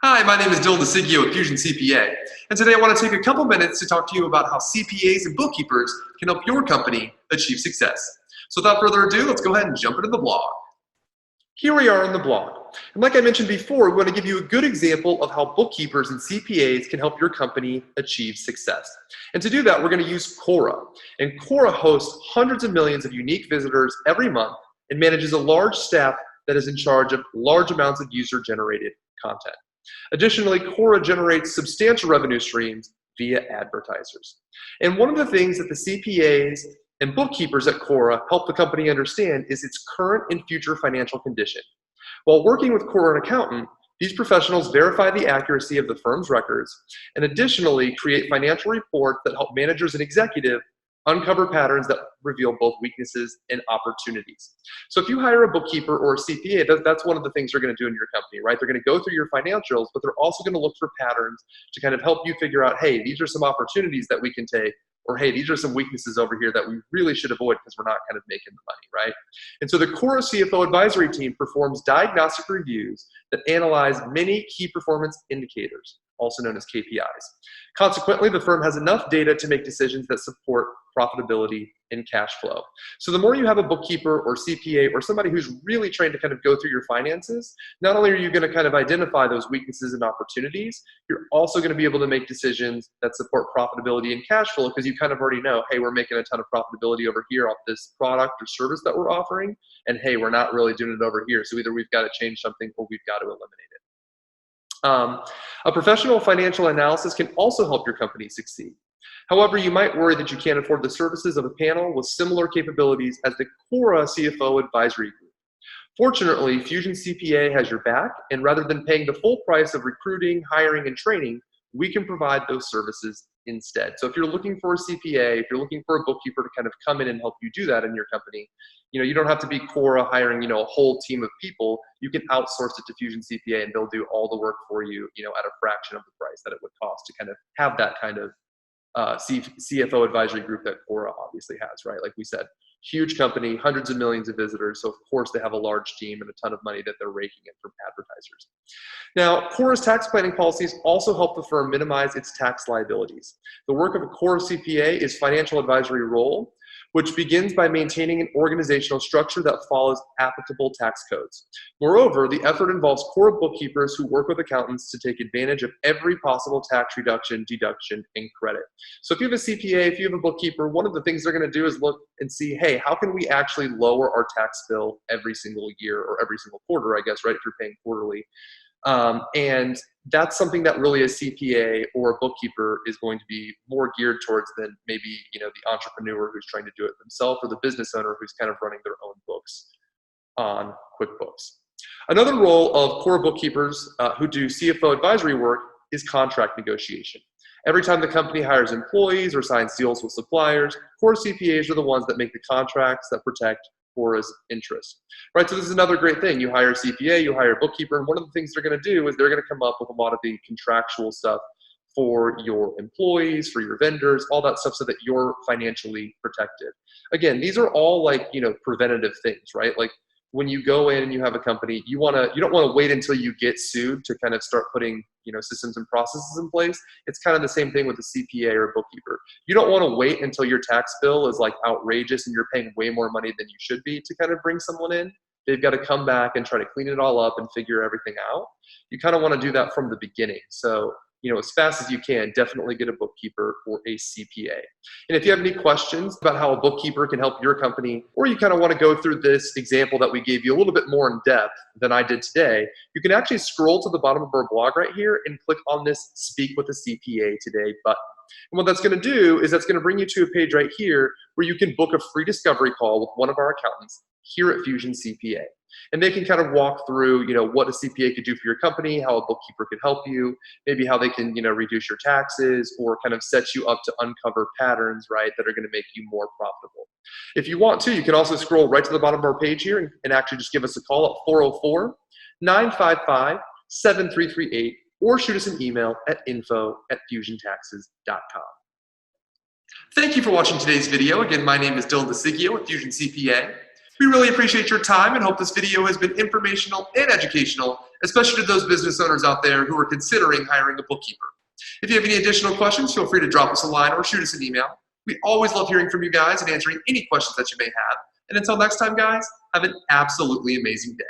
Hi, my name is Dylan DeSigio at Fusion CPA, and today I want to take a couple minutes to talk to you about how CPAs and bookkeepers can help your company achieve success. So without further ado, let's go ahead and jump into the blog. Here we are on the blog, and like I mentioned before, we want to give you a good example of how bookkeepers and CPAs can help your company achieve success. And to do that, we're going to use Quora, and Quora hosts hundreds of millions of unique visitors every month and manages a large staff that is in charge of large amounts of user-generated content. Additionally, Quora generates substantial revenue streams via advertisers. And one of the things that the CPAs and bookkeepers at Quora help the company understand is its current and future financial condition. While working with Quora and accountant, these professionals verify the accuracy of the firm's records and additionally create financial reports that help managers and executives uncover patterns that reveal both weaknesses and opportunities. So if you hire a bookkeeper or a CPA, that's one of the things they're going to do in your company, right? They're going to go through your financials, but they're also going to look for patterns to kind of help you figure out, hey, these are some opportunities that we can take, or hey, these are some weaknesses over here that we really should avoid because we're not kind of making the money, right? And so the Quora CFO advisory team performs diagnostic reviews that analyze many key performance indicators, also known as KPIs. Consequently, the firm has enough data to make decisions that support profitability and cash flow. So the more you have a bookkeeper or CPA or somebody who's really trained to kind of go through your finances, not only are you going to kind of identify those weaknesses and opportunities, you're also going to be able to make decisions that support profitability and cash flow because you kind of already know, hey, we're making a ton of profitability over here off this product or service that we're offering, and hey, we're not really doing it over here. So either we've got to change something or we've got to eliminate it. A professional financial analysis can also help your company succeed. However, you might worry that you can't afford the services of a panel with similar capabilities as the Quora CFO advisory group. Fortunately, Fusion CPA has your back, and rather than paying the full price of recruiting, hiring, and training, we can provide those services instead. So if you're looking for a CPA, if you're looking for a bookkeeper to kind of come in and help you do that in your company, you don't have to be Quora hiring, a whole team of people. You can outsource it to Fusion CPA and they'll do all the work for you, at a fraction of the price that it would cost to kind of have that kind of CFO advisory group that Quora obviously has, right? Like we said, huge company, hundreds of millions of visitors. So of course they have a large team and a ton of money that they're raking in from advertisers. Now, Quora's tax planning policies also help the firm minimize its tax liabilities. The work of a Quora CPA is financial advisory role, which begins by maintaining an organizational structure that follows applicable tax codes. Moreover, the effort involves Quora bookkeepers who work with accountants to take advantage of every possible tax reduction, deduction, and credit. So if you have a CPA, if you have a bookkeeper, one of the things they're going to do is look and see, hey, how can we actually lower our tax bill every single year or every single quarter, I guess, right, if you're paying quarterly. And that's something that really a CPA or a bookkeeper is going to be more geared towards than maybe, the entrepreneur who's trying to do it themselves or the business owner who's kind of running their own books on QuickBooks. Another role of Quora bookkeepers who do CFO advisory work is contract negotiation. Every time the company hires employees or signs deals with suppliers, Quora CPAs are the ones that make the contracts that protect Quora's interest, right? So this is another great thing. You hire a CPA, you hire a bookkeeper, and one of the things they're going to do is they're going to come up with a lot of the contractual stuff for your employees, for your vendors, all that stuff so that you're financially protected. Again, these are all like, preventative things, right? Like when you go in and you have a company, you don't want to wait until you get sued to kind of start putting, systems and processes in place. It's kind of the same thing with a CPA or a bookkeeper. You don't want to wait until your tax bill is like outrageous and you're paying way more money than you should be to kind of bring someone in. They've got to come back and try to clean it all up and figure everything out. You kind of want to do that from the beginning. So, as fast as you can, definitely get a bookkeeper or a CPA. And if you have any questions about how a bookkeeper can help your company, or you kind of want to go through this example that we gave you a little bit more in depth than I did today, you can actually scroll to the bottom of our blog right here and click on this Speak with a CPA Today button. And what that's going to do is that's going to bring you to a page right here where you can book a free discovery call with one of our accountants here at Fusion CPA. And they can kind of walk through, what a CPA could do for your company, how a bookkeeper could help you, maybe how they can, reduce your taxes or kind of set you up to uncover patterns, right, that are going to make you more profitable. If you want to, you can also scroll right to the bottom of our page here and actually just give us a call at 404-955-7338 or shoot us an email at info@fusiontaxes.com. Thank you for watching today's video. Again, my name is Dylan DeSigio at Fusion CPA. We really appreciate your time and hope this video has been informational and educational, especially to those business owners out there who are considering hiring a bookkeeper. If you have any additional questions, feel free to drop us a line or shoot us an email. We always love hearing from you guys and answering any questions that you may have. And until next time, guys, have an absolutely amazing day.